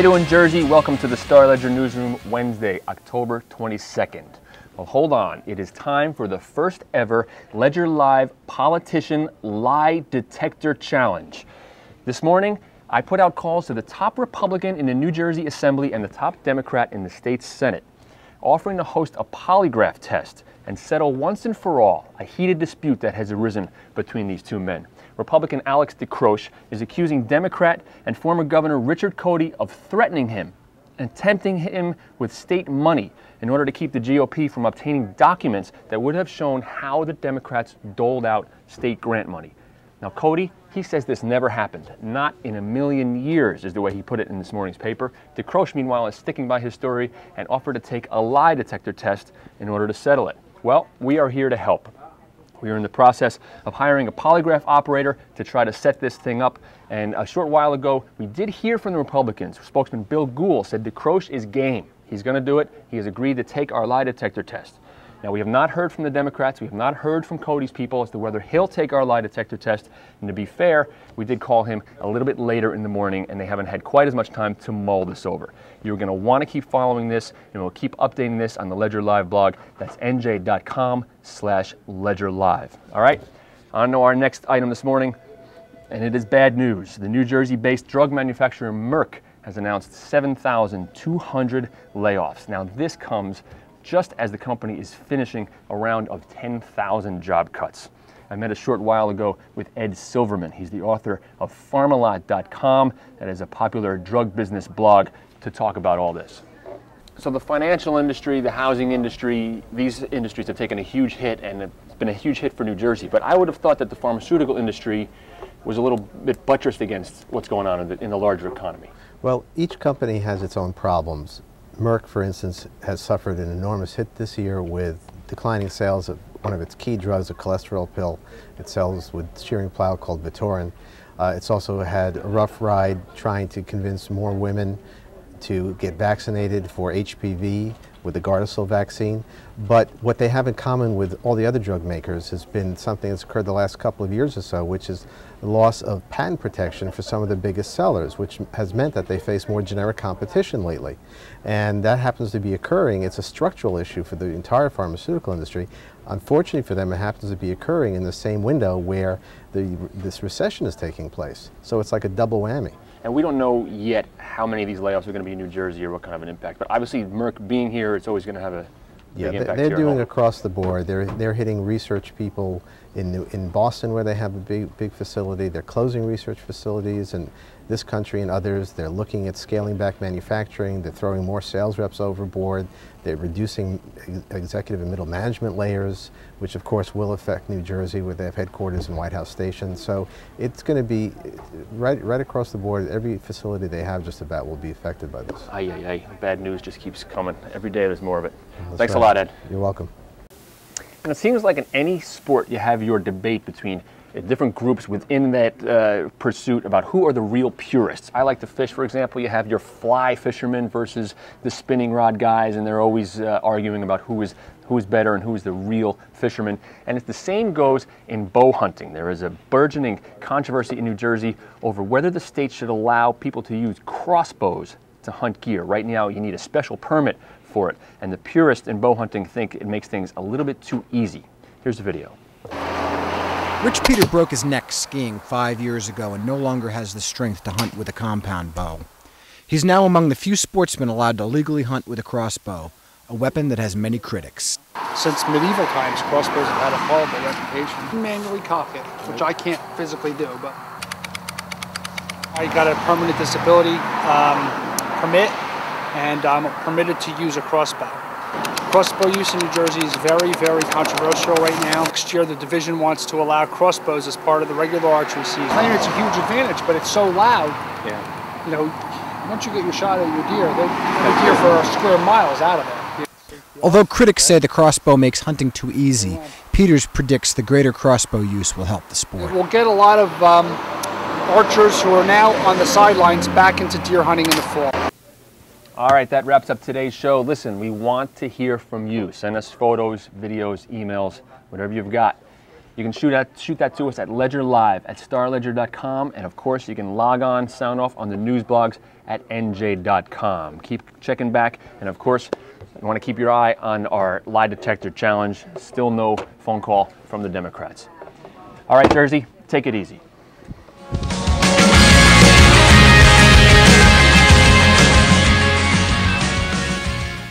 you doing, Jersey? Welcome to the Star Ledger Newsroom, Wednesday, October 22nd. Well, hold on. It is time for the first ever Ledger Live Politician Lie Detector Challenge. This morning, I put out calls to the top Republican in the New Jersey Assembly and the top Democrat in the state Senate, offering to host a polygraph test and settle once and for all a heated dispute that has arisen between these two men. Republican Alex DeCroce is accusing Democrat and former Governor Richard Codey of threatening him and tempting him with state money in order to keep the GOP from obtaining documents that would have shown how the Democrats doled out state grant money. Now, Codey, he says this never happened. Not in a million years is the way he put it in this morning's paper. DeCroce, meanwhile, is sticking by his story and offered to take a lie detector test in order to settle it. Well, we are here to help. We are in the process of hiring a polygraph operator to try to set this thing up. And a short while ago, we did hear from the Republicans. Spokesman Bill Gould said DeCroce is game. He's going to do it. He has agreed to take our lie detector test. Now, we have not heard from the Democrats. We have not heard from Codey's people as to whether he'll take our lie detector test. And to be fair, we did call him a little bit later in the morning, and they haven't had quite as much time to mull this over. You're going to want to keep following this, and we'll keep updating this on the Ledger Live blog. That's NJ.com/Ledger Live. All right, on to our next item this morning, and it is bad news. The New Jersey-based drug manufacturer Merck has announced 7,200 layoffs. Now, this comes just as the company is finishing a round of 10,000 job cuts. I met a short while ago with Ed Silverman. He's the author of Pharmalot.com, that is a popular drug business blog, to talk about all this. So the financial industry, the housing industry, these industries have taken a huge hit, and it's been a huge hit for New Jersey. But I would have thought that the pharmaceutical industry was a little bit buttressed against what's going on in the larger economy. Well, each company has its own problems. Merck, for instance, has suffered an enormous hit this year with declining sales of one of its key drugs, a cholesterol pill it sells with shearing plow called Vitorin. It's also had a rough ride trying to convince more women to get vaccinated for HPV with the Gardasil vaccine. But what they have in common with all the other drug makers has been something that's occurred the last couple of years or so, which is the loss of patent protection for some of the biggest sellers, which has meant that they face more generic competition lately. And that happens to be occurring. It's a structural issue for the entire pharmaceutical industry. Unfortunately for them, it happens to be occurring in the same window where this recession is taking place. So it's like a double whammy. And we don't know yet how many of these layoffs are going to be in New Jersey or what kind of an impact. But obviously, Merck being here, it's always going to have a big impact. They're doing across the board. They're hitting research people in Boston, where they have a big facility. They're closing research facilities in this country and others. They're looking at scaling back manufacturing. They're throwing more sales reps overboard. They're reducing executive and middle management layers, which of course will affect New Jersey, where they have headquarters and White House stations. So it's going to be right across the board. Every facility they have just about will be affected by this. Bad news just keeps coming. Every day there's more of it. That's Thanks right. a lot, Ed. You're welcome. And it seems like in any sport you have your debate between different groups within that pursuit about who are the real purists. I like to fish, for example. You have your fly fishermen versus the spinning rod guys, and they're always arguing about who is better and who is the real fisherman. And it's the same goes in bow hunting. There is a burgeoning controversy in New Jersey over whether the state should allow people to use crossbows to hunt gear. Right now, you need a special permit for it, and the purists in bow hunting think it makes things a little bit too easy. Here's the video. Rich Peter broke his neck skiing 5 years ago and no longer has the strength to hunt with a compound bow. He's now among the few sportsmen allowed to legally hunt with a crossbow, a weapon that has many critics. Since medieval times, crossbows have had a horrible reputation. You manually cock it, which I can't physically do, but I got a permanent disability permit, and I'm permitted to use a crossbow. Crossbow use in New Jersey is very, very controversial right now. Next year, the division wants to allow crossbows as part of the regular archery season. I think it's a huge advantage, but it's so loud. Yeah. You know, once you get your shot at your deer, the deer for square miles out of it. Although critics say the crossbow makes hunting too easy, Peters predicts the greater crossbow use will help the sport. We'll get a lot of archers who are now on the sidelines back into deer hunting in the fall. All right, that wraps up today's show. Listen, we want to hear from you. Send us photos, videos, emails, whatever you've got. you can shoot that to us at ledgerlive@starledger.com, and of course you can log on, sound off on the news blogs at NJ.com. Keep checking back, and of course you want to keep your eye on our lie detector challenge. Still no phone call from the Democrats. All right, Jersey, take it easy.